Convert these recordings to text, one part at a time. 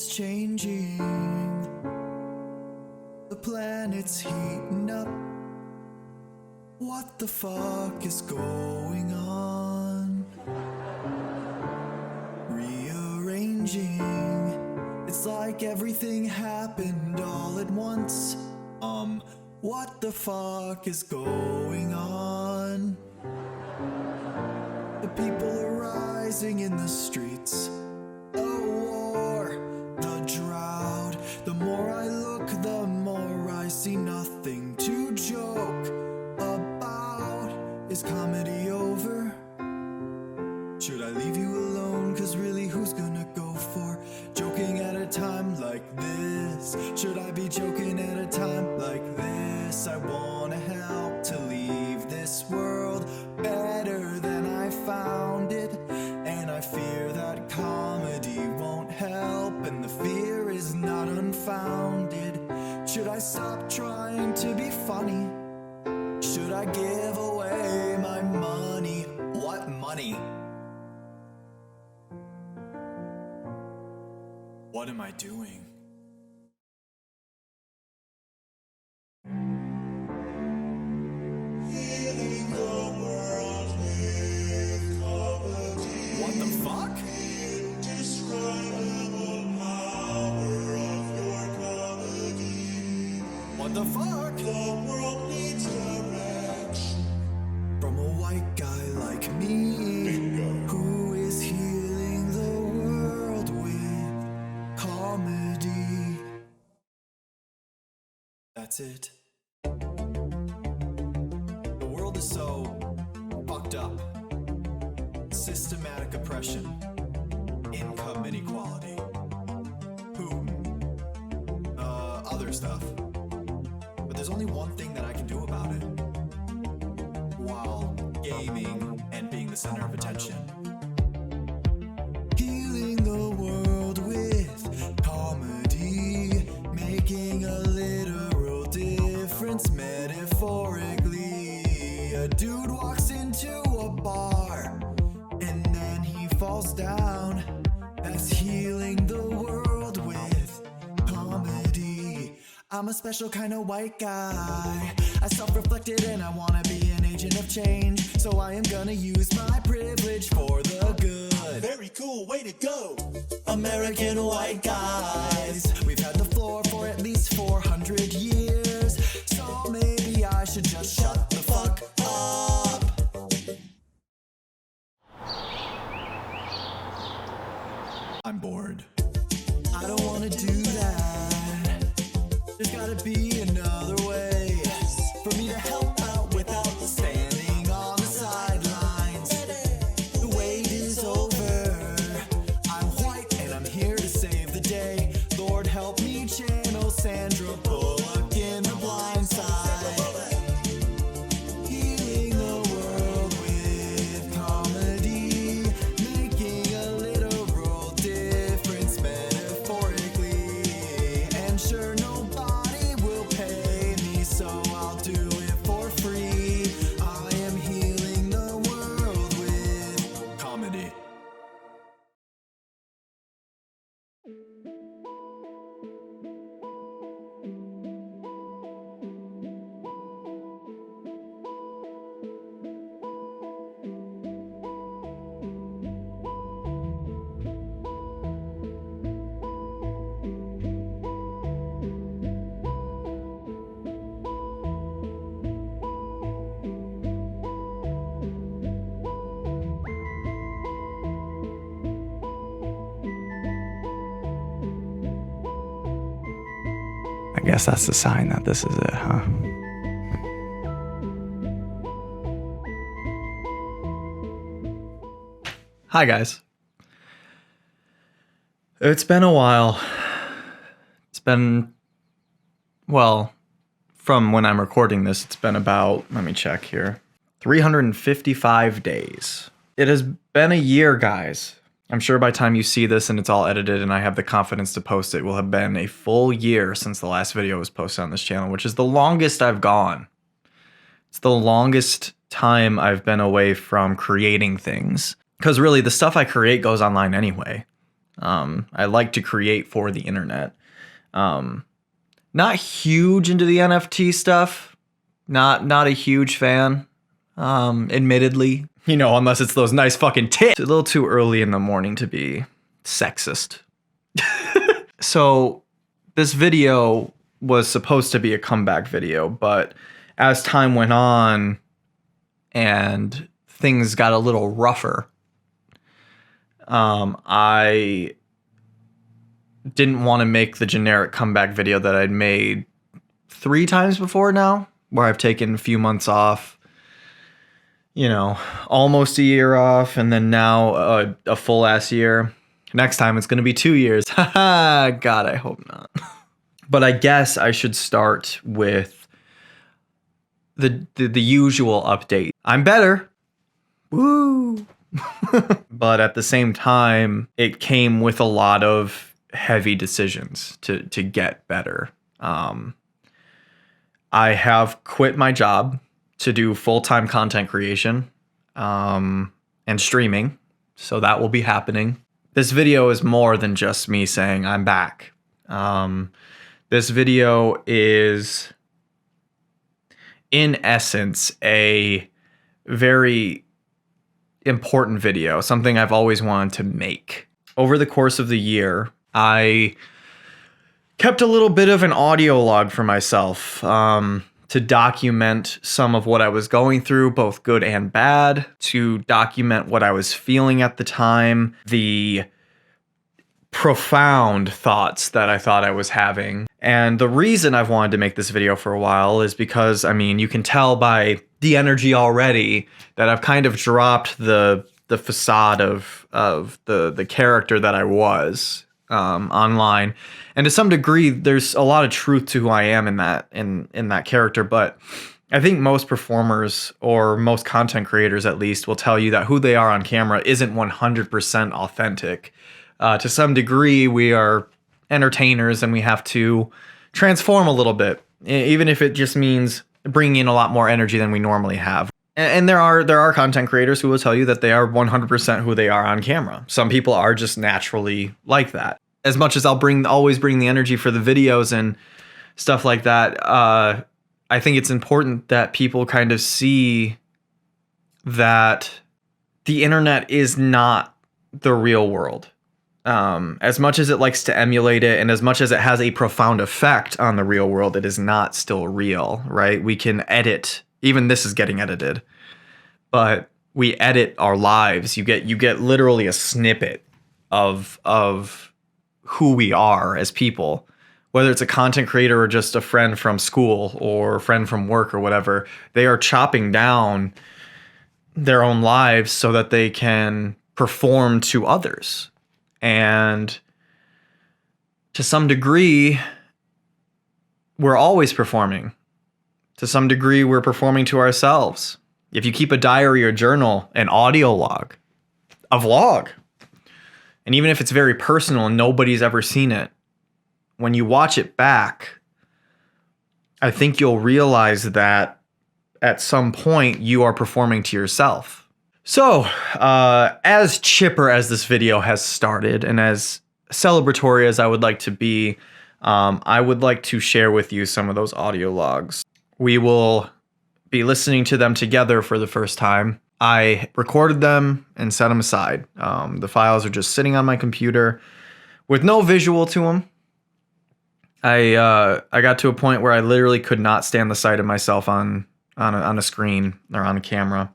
is changing. The planet's heating up. What the fuck is going on? Rearranging. It's like everything happened all at once. What the fuck is going on? The people are rising in the streets. A war, the drought. The more I look, the more I see nothing to joke about. Is comedy over? Should I leave you alone? Cause really, who's gonna go for joking at a time like this? Should I be joking at a time like this? I wanna help to leave this world better than I found it. And I fear that comedy won't help, and the fear is not unfounded. Should I stop trying to be funny? Should I give away my money? What money? What am I doing? Healing the world with comedy. What the fuck? Indescribable power of your comedy. What the fuck? The world needs direction from a white guy like me. Bingo. Who is healing the world with comedy. That's it. The world is so fucked up. Systematic oppression, income inequality, Putin, other stuff. But there's only one thing that I can do about it, while gaming and being the center of attention. Healing the world with comedy, making a literal difference metaphorically. A dude walks into a bar and then he falls down. That's healing the world with comedy. I'm a special kind of white guy. I self-reflected and I wanna be an agent of change. So I am gonna use my privilege for the good. Very cool, way to go, American white guys. We've had the floor for at least 400 years. So maybe I should just shut the fuck up. I'm bored. I don't wanna do that. There's gotta be another way for me to help out without standing on the sidelines. The wait is over. I'm white and I'm here to save the day. Lord help me channel Sandra Bullock in The Blind Side. Healing the world with comedy, making a literal difference metaphorically. And sure, nobody will pay me, so I'll do it for free. I am healing the world with comedy. I guess that's the sign that this is it, huh? Hi, guys. It's been a while. It's been, well, from when I'm recording this, it's been about, let me check here, 355 days. It has been a year, guys. I'm sure by the time you see this and it's all edited and I have the confidence to post it, will have been a full year since the last video was posted on this channel, which is the longest I've gone. It's the longest time I've been away from creating things. Because really, the stuff I create goes online anyway. I like to create for the internet. Not huge into the NFT stuff. Not a huge fan, admittedly. You know, unless it's those nice fucking tits. It's a little too early in the morning to be sexist. So this video was supposed to be a comeback video, but as time went on and things got a little rougher, I didn't want to make the generic comeback video that I'd made 3 times before now, where I've taken a few months off, you know, almost a year off, and then now a full ass year. Next time it's going to be 2 years. Haha, God, I hope not. But I guess I should start with the usual update. I'm better. Woo! But at the same time, it came with a lot of heavy decisions to get better. I have quit my job to do full-time content creation and streaming, so that will be happening. This video is more than just me saying I'm back. This video is, in essence, a very important video, something I've always wanted to make. Over the course of the year, I kept a little bit of an audio log for myself to document some of what I was going through, both good and bad, to document what I was feeling at the time, the profound thoughts that I thought I was having. And the reason I've wanted to make this video for a while is because, I mean, you can tell by the energy already that I've kind of dropped the facade of the character that I was online. And to some degree, there's a lot of truth to who I am in that character. But I think most performers, or most content creators at least, will tell you that who they are on camera isn't 100% authentic. To some degree, we are entertainers and we have to transform a little bit, even if it just means bringing in a lot more energy than we normally have. And there are content creators who will tell you that they are 100% who they are on camera. Some people are just naturally like that. As much as I'll always bring the energy for the videos and stuff like that, I think it's important that people kind of see that the internet is not the real world. As much as it likes to emulate it, and as much as it has a profound effect on the real world, it is not still real, right? We can edit, even this is getting edited, but we edit our lives. You get literally a snippet of who we are as people, whether it's a content creator or just a friend from school or a friend from work or whatever. They are chopping down their own lives so that they can perform to others. And to some degree, we're always performing. To some degree, we're performing to ourselves. If you keep a diary or journal, an audio log, a vlog, and even if it's very personal and nobody's ever seen it, when you watch it back, I think you'll realize that at some point you are performing to yourself. So, as chipper as this video has started, and as celebratory as I would like to be, I would like to share with you some of those audio logs. We will be listening to them together for the first time. I recorded them and set them aside. The files are just sitting on my computer with no visual to them. I got to a point where I literally could not stand the sight of myself on a screen or on a camera.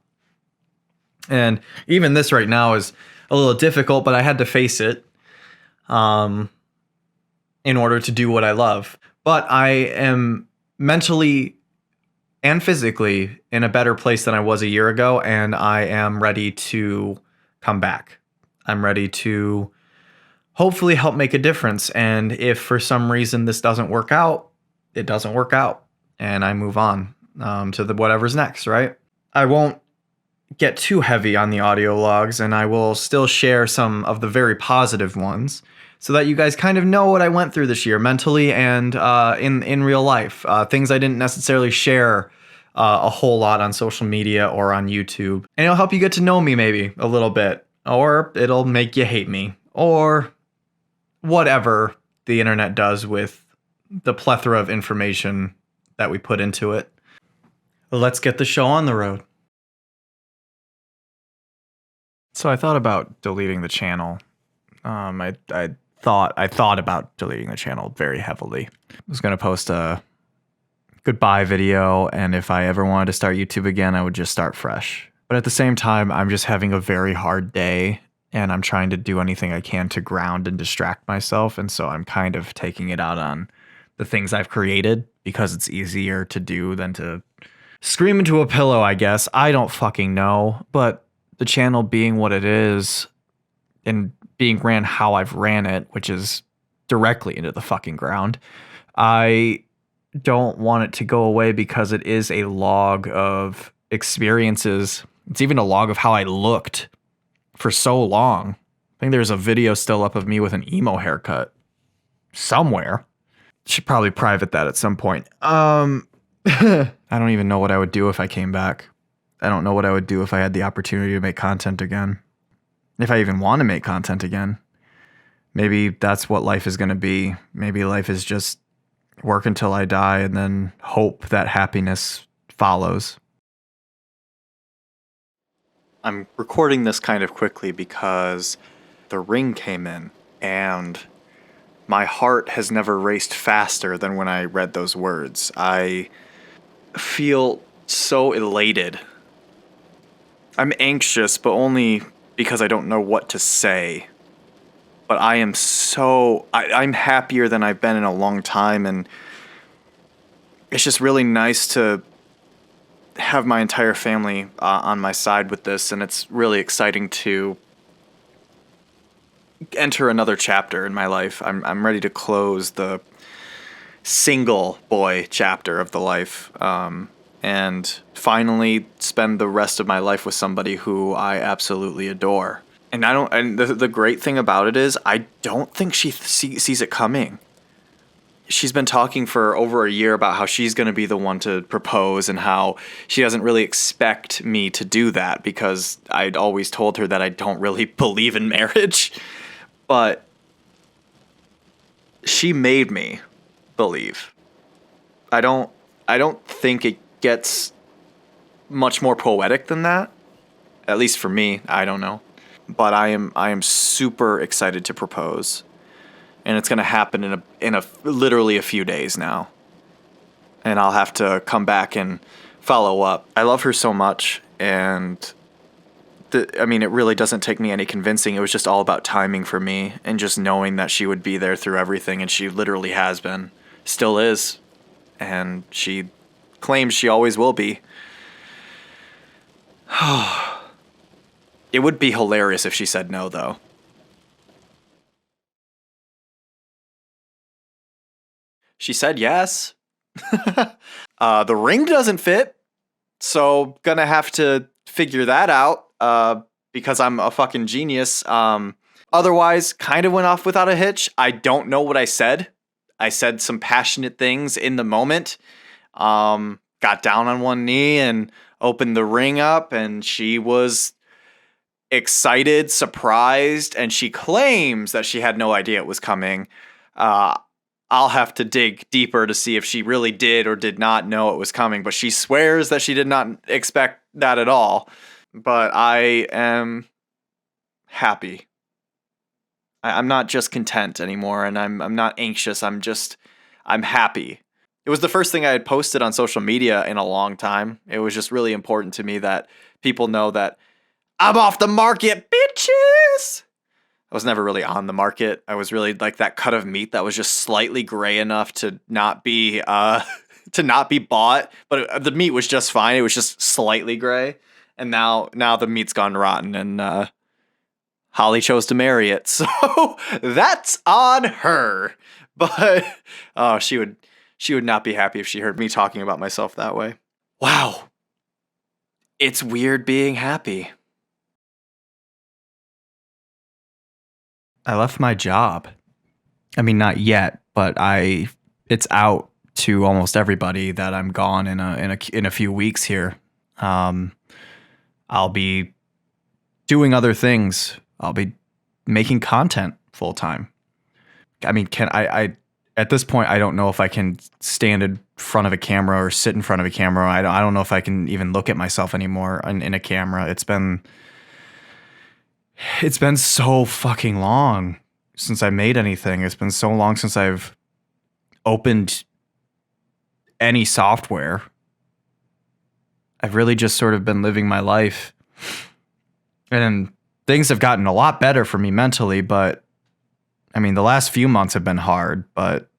And even this right now is a little difficult, but I had to face it in order to do what I love. But I am mentally and physically in a better place than I was a year ago, and I am ready to come back. I'm ready to hopefully help make a difference. And if for some reason this doesn't work out, it doesn't work out, and I move on to whatever's next, right? I won't get too heavy on the audio logs, and I will still share some of the very positive ones so that you guys kind of know what I went through this year mentally and in real life. Things I didn't necessarily share a whole lot on social media or on YouTube. And it'll help you get to know me maybe a little bit, or it'll make you hate me, or whatever the internet does with the plethora of information that we put into it. Let's get the show on the road. So I thought about deleting the channel. I thought about deleting the channel very heavily. I was going to post a goodbye video, and if I ever wanted to start YouTube again, I would just start fresh. But at the same time, I'm just having a very hard day, and I'm trying to do anything I can to ground and distract myself, and so I'm kind of taking it out on the things I've created because it's easier to do than to scream into a pillow, I guess. I don't fucking know, but the channel being what it is and being ran how I've ran it, which is directly into the fucking ground, I don't want it to go away because it is a log of experiences. It's even a log of how I looked for so long. I think there's a video still up of me with an emo haircut somewhere. Should probably private that at some point. I don't even know what I would do if I came back. I don't know what I would do if I had the opportunity to make content again. If I even want to make content again. Maybe that's what life is going to be. Maybe life is just work until I die and then hope that happiness follows. I'm recording this kind of quickly because the Ring came in, and my heart has never raced faster than when I read those words. I feel so elated. I'm anxious, but only because I don't know what to say. But I am I'm happier than I've been in a long time, and it's just really nice to have my entire family on my side with this, and it's really exciting to enter another chapter in my life. I'm ready to close the single boy chapter of the life, and finally spend the rest of my life with somebody who I absolutely adore. And the great thing about it is I don't think she sees it coming. She's been talking for over a year about how she's going to be the one to propose and how she doesn't really expect me to do that because I'd always told her that I don't really believe in marriage. But she made me believe. I don't think it gets much more poetic than that. At least for me, I don't know. But I am super excited to propose. And it's going to happen in literally a few days now. And I'll have to come back and follow up. I love her so much, and it really doesn't take me any convincing. It was just all about timing for me and just knowing that she would be there through everything, and she literally has been, still is, and she claims she always will be. It would be hilarious if she said no, though. She said yes. The ring doesn't fit, so gonna have to figure that out because I'm a fucking genius. Otherwise, kind of went off without a hitch. I don't know what I said. I said some passionate things in the moment. Got down on one knee and opened the ring up, and she was excited, surprised, and she claims that she had no idea it was coming. I'll have to dig deeper to see if she really did or did not know it was coming, but she swears that she did not expect that at all. But I am happy. I'm not just content anymore, and I'm not anxious. I'm happy. It was the first thing I had posted on social media in a long time. It was just really important to me that people know that I'm off the market, bitches! I was never really on the market. I was really like that cut of meat that was just slightly gray enough to not be bought, but the meat was just fine. It was just slightly gray. And now the meat's gone rotten, and Holly chose to marry it. So that's on her. But she would not be happy if she heard me talking about myself that way. Wow. It's weird being happy. I left my job. I mean, not yet, but it's out to almost everybody that I'm gone in a few weeks here. I'll be doing other things. I'll be making content full time. I mean, can I at this point, I don't know if I can stand in front of a camera or sit in front of a camera. I don't know if I can even look at myself anymore in a camera. It's been so fucking long since I made anything. It's been so long since I've opened any software. I've really just sort of been living my life. And things have gotten a lot better for me mentally, but I mean, the last few months have been hard, but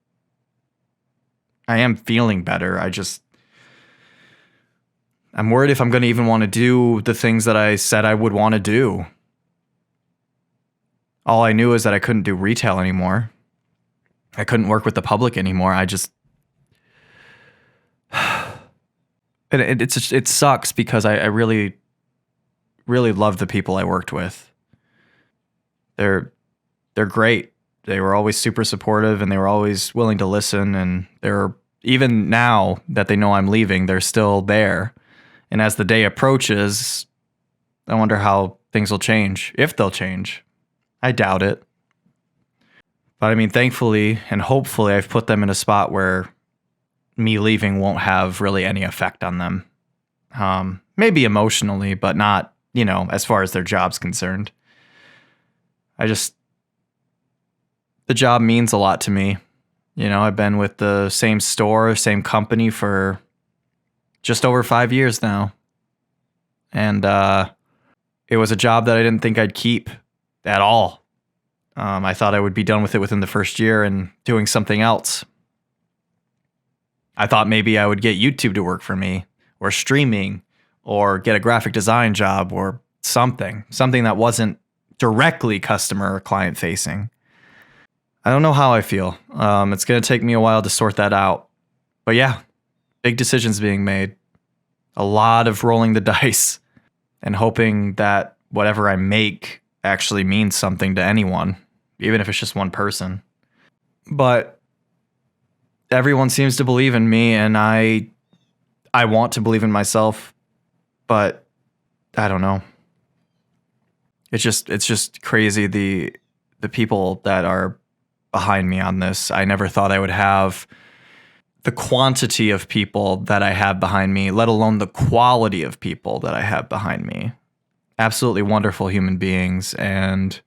I am feeling better. I'm worried if I'm going to even want to do the things that I said I would want to do. All I knew is that I couldn't do retail anymore. I couldn't work with the public anymore. It sucks because I really, really love the people I worked with. They're great. They were always super supportive and they were always willing to listen. And they're, even now that they know I'm leaving, they're still there. And as the day approaches, I wonder how things will change, if they'll change. I doubt it. But I mean, thankfully and hopefully I've put them in a spot where me leaving won't have really any effect on them. Maybe emotionally, but not, as far as their job's concerned. The job means a lot to me. I've been with the same store, same company for just over 5 years now. And it was a job that I didn't think I'd keep at all. I thought I would be done with it within the first year and doing something else. I thought maybe I would get YouTube to work for me, or streaming, or get a graphic design job, or something that wasn't directly customer or client facing. I don't know how I feel. It's going to take me a while to sort that out. But yeah, big decisions being made. A lot of rolling the dice and hoping that whatever I make actually means something to anyone, even if it's just one person. But everyone seems to believe in me, and I want to believe in myself, but I don't know. It's just crazy the people that are behind me on this. I never thought I would have the quantity of people that I have behind me, let alone the quality of people that I have behind me. Absolutely wonderful human beings. And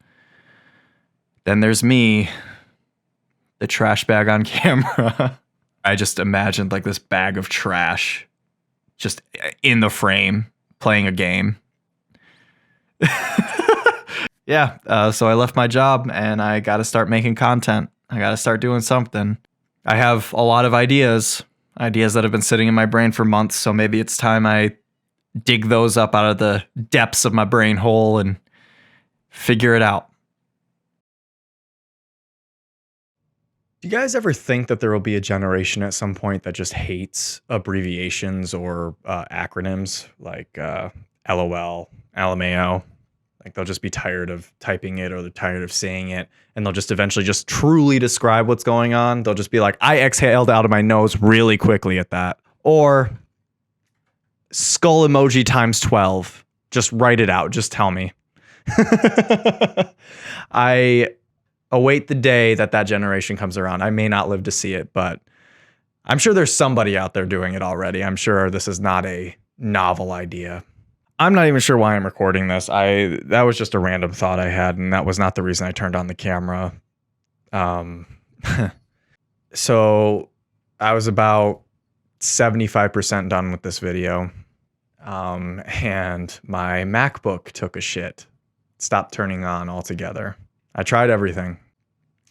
then there's me, the trash bag on camera. I just imagined like this bag of trash just in the frame playing a game. Yeah, so I left my job and I got to start making content. I got to start doing something. I have a lot of ideas that have been sitting in my brain for months, so maybe it's time I dig those up out of the depths of my brain hole and figure it out. Do you guys ever think that there will be a generation at some point that just hates abbreviations or acronyms like LOL, LMAO? Like they'll just be tired of typing it, or they're tired of saying it, and they'll just eventually just truly describe what's going on. They'll just be like, I exhaled out of my nose really quickly at that. Or skull emoji times 12. Just write it out. Just tell me. I await the day that generation comes around. I may not live to see it, but I'm sure there's somebody out there doing it already. I'm sure this is not a novel idea. I'm not even sure why I'm recording this. That was just a random thought I had, and that was not the reason I turned on the camera. So I was about 75% done with this video, and my MacBook took a shit. Stopped turning on altogether. I tried everything,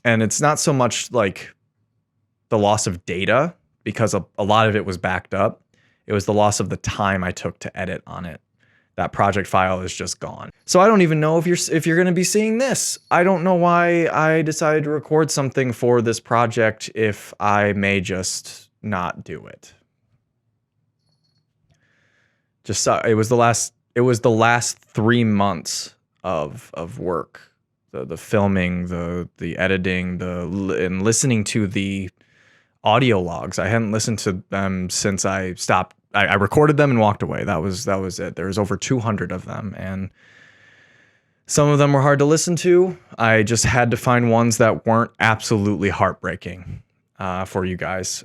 and it's not so much like the loss of data, because a lot of it was backed up. It was the loss of the time I took to edit on it. That project file is just gone. So I don't even know if you're going to be seeing this. I don't know why I decided to record something for this project if I may just not do it. It was the last 3 months of work. The filming, the editing, and listening to the audio logs. I hadn't listened to them since I stopped. I recorded them and walked away. That was it. There's over 200 of them, and Some of them were hard to listen to. I just had to find ones that weren't absolutely heartbreaking for you guys.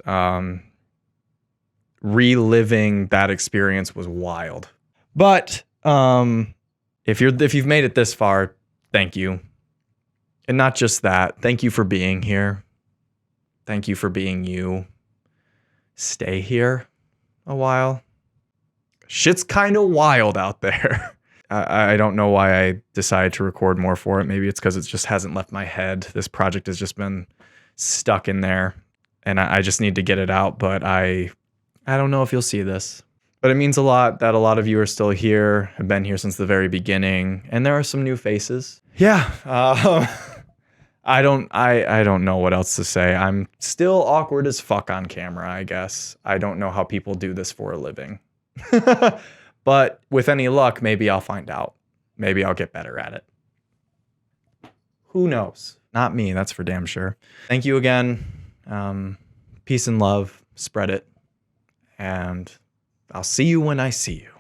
Reliving that experience was wild. But if you've made it this far, thank you. And not just that, thank you for being here. Thank you for being you. Stay here a while. Shit's kind of wild out there. I don't know why I decided to record more for it. Maybe it's because it just hasn't left my head. This project has just been stuck in there, and I just need to get it out. But I don't know if you'll see this. But it means a lot that a lot of you are still here, have been here since the very beginning, and there are some new faces. Yeah, I don't know what else to say. I'm still awkward as fuck on camera, I guess. I don't know how people do this for a living. But with any luck, maybe I'll find out. Maybe I'll get better at it. Who knows? Not me, that's for damn sure. Thank you again. Peace and love. Spread it. And I'll see you when I see you.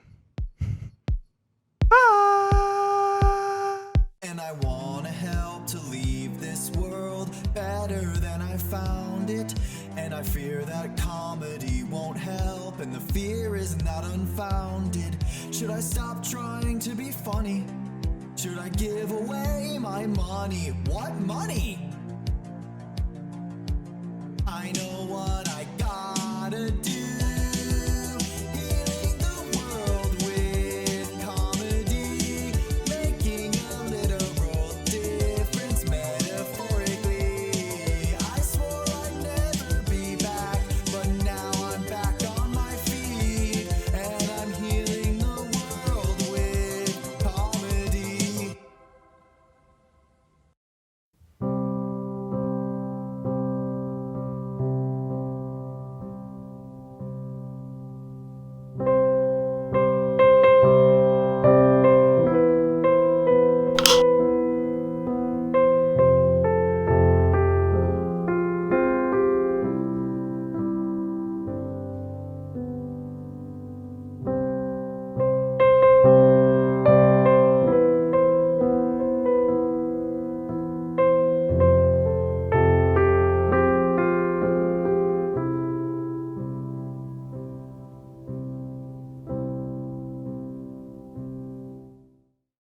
And I wanna help to leave this world better than I found it. And I fear that comedy won't help, and the fear is not unfounded. Should I stop trying to be funny? Should I give away my money? What money?